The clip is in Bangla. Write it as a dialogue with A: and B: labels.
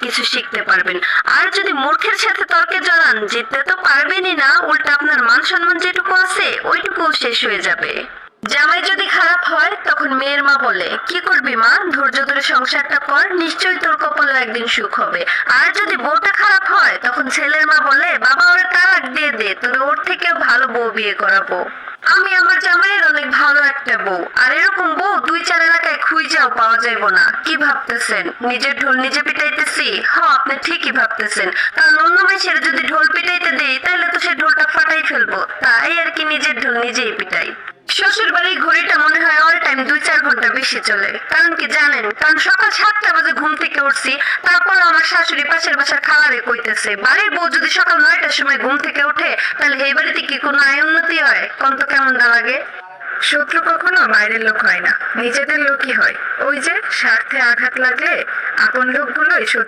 A: কিছু শিখতে পারবেন। আর যদি মূর্খের সাথে তর্কে জড়ান, জিততে তো পারবেনই না, উল্টা আপনার মান সম্মান যেটুকু আছে ওইটুকুও শেষ হয়ে যাবে। জামাই যদি খারাপ হয় তখন মেয়ের মা বলে, কি করবি মা, ধৈর্য ধরে সংসারটা কর, নিশ্চয়ই তোর কপালে একদিন সুখ হবে। আর যদি বউটা খারাপ হয় তখন ছেলের মা বলে, বাবা ওর তালাক দিয়ে দে, তোর ওর থেকে ভালো বউ বিয়ে করাবো। আমি আমার জামাইয়ের অনেক ভালো একটা বউ, আর এরকম বউ 2-4 এলাকায় খুঁজেও পাওয়া যাইব না। কি ভাবতেছেন নিজের ঢোল নিজে পিটাইতেছি? হ্যাঁ, আপনি ঠিকই ভাবতেছেন, কারণ অন্য মেয়ের যদি ঢোল পিটাইতে দেই তাহলে তো সে ঢোলটা ফাটাই ফেলবো, তাই আর কি নিজের ঢোল নিজেই পিটাই। শ্বশুর বাড়ির ঘড়িটা মনে হয় অল টাইম 2-4 ঘন্টা বেশি চলে। কারণ কি জানেন? কারণ সকাল 7টা বাজে ঘুম থেকে উঠছি, তারপর আমার শাশুড়ি পাশের বাসার খালারে কইতেছে, বাড়ির বউ যদি সকাল 9টার সময় ঘুম থেকে ওঠে তাহলে এই বাড়িতে কি কোনো আয় উন্নতি হয়? কোন তো কেমন না লাগে।
B: শত্রু কখনো বাইরের লোক হয় না, নিজেদের লোকই হয়। ওই যে স্বার্থে আঘাত লাগলে আপন লোকগুলোই শত্রু